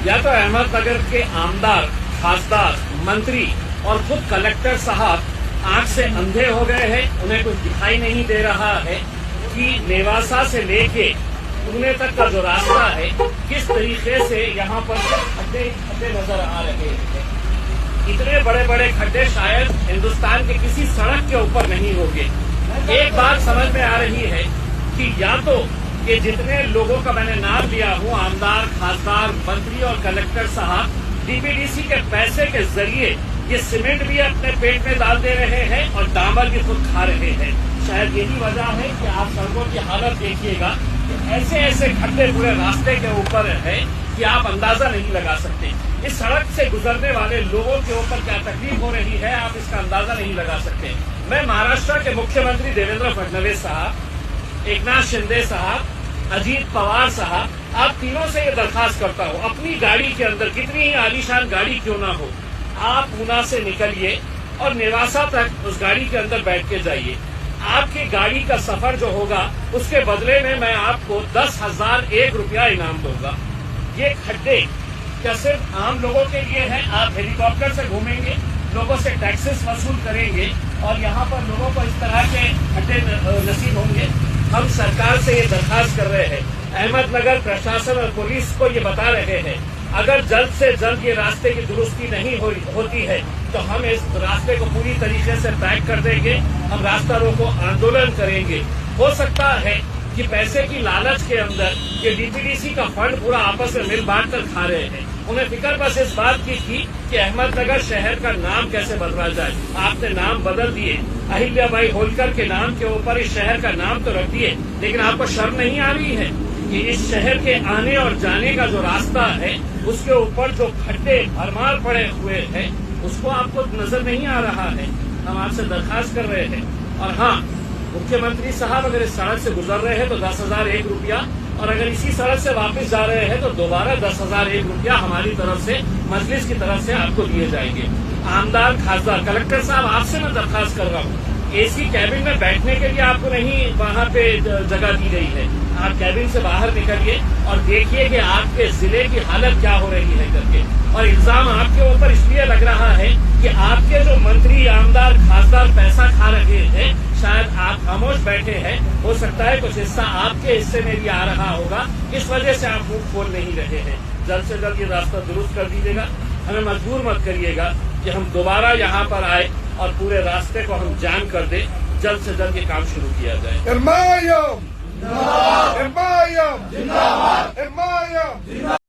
या तो अहमदनगर के आमदार, खासदार, मंत्री और खुद कलेक्टर साहब आंख से अंधे हो गए हैं, उन्हें कुछ दिखाई नहीं दे रहा है कि नेवासा से लेके पुणे तक का जो रास्ता है किस तरीके से यहाँ पर खड्डे नजर आ रहे हैं। इतने बड़े बड़े खड्डे शायद हिंदुस्तान के किसी सड़क के ऊपर नहीं होंगे। एक बात समझ में आ रही है कि या तो ये जितने लोगों का मैंने नाम लिया हूँ, आमदार, खासदार, मंत्री और कलेक्टर साहब, डीपीडीसी के पैसे के जरिए ये सीमेंट भी अपने पेट में डाल दे रहे हैं और डामर भी खुद खा रहे हैं। शायद यही वजह है कि आप सड़कों की हालत देखिएगा कि ऐसे ऐसे खड्डे पूरे रास्ते के ऊपर है कि आप अंदाजा नहीं लगा सकते। इस सड़क से गुजरने वाले लोगों के ऊपर क्या तकलीफ हो रही है, आप इसका अंदाजा नहीं लगा सकते। मैं महाराष्ट्र के मुख्यमंत्री देवेंद्र फडणवीस साहब, एकनाथ शिंदे साहब, अजीत पवार साहब, आप तीनों से ये दरखास्त करता हूँ, अपनी गाड़ी के अंदर, कितनी ही आलीशान गाड़ी क्यों ना हो, आप पूना से निकलिए और नेवासा तक उस गाड़ी के अंदर बैठ के जाइए। आपकी गाड़ी का सफर जो होगा उसके बदले में मैं आपको 10,001 रुपया इनाम दूंगा। ये खड्डे क्या सिर्फ आम लोगों के लिए है? आप हेलीकॉप्टर से घूमेंगे, लोगों से टैक्सेस वसूल करेंगे और यहाँ पर लोगों को इस तरह के खड्डे नसीब होंगे। हम सरकार से ये दरखास्त कर रहे हैं, अहमदनगर प्रशासन और पुलिस को ये बता रहे हैं, अगर जल्द से जल्द ये रास्ते की दुरुस्ती नहीं होती है तो हम इस रास्ते को पूरी तरीके से पैक कर देंगे, हम रास्ता रोको आंदोलन करेंगे। हो सकता है कि पैसे की लालच के अंदर ये डीपीडीसी का फंड पूरा आपस में मिल बांट कर खा रहे हैं। उन्हें फिक्र बस इस बात की थी कि अहमदनगर शहर का नाम कैसे बदला जाए। आपने नाम बदल दिए, अहिल्याबाई होलकर के नाम के ऊपर इस शहर का नाम तो रख दिए, लेकिन आपको शर्म नहीं आ रही है कि इस शहर के आने और जाने का जो रास्ता है उसके ऊपर जो खड्डे भरमार पड़े हुए हैं उसको आपको नजर नहीं आ रहा है। हम आपसे दरखास्त कर रहे हैं। और हाँ, मुख्यमंत्री साहब अगर इस सड़क से गुजर रहे हैं तो 10,001 रुपया, और अगर इसी सड़क से वापस जा रहे हैं तो दोबारा 10,001 रुपया हमारी तरफ से, मजलिस की तरफ से आपको दिए जाएंगे। आमदार, खासदार, कलेक्टर साहब, आपसे मैं दरखास्त कर रहा हूँ, एसी कैबिन में बैठने के लिए आपको नहीं वहाँ पे जगह दी गई है। आप कैबिन से बाहर निकलिए और देखिए कि आपके जिले की हालत क्या हो रही है करके। और इल्जाम आपके ऊपर इसलिए लग रहा है कि आपके जो मंत्री, आमदार, खासदार पैसा खा रहे हैं, शायद आप खामोश बैठे हैं। हो सकता है कुछ हिस्सा आपके हिस्से में भी आ रहा होगा, इस वजह से आप मुंह खोल नहीं रहे हैं। जल्द से जल्द ये रास्ता दुरुस्त कर दीजिएगा, हमें मजबूर मत करिएगा कि हम दोबारा यहाँ पर आए और पूरे रास्ते को हम जाम कर दें। जल्द से जल्द ये काम शुरू किया जाए।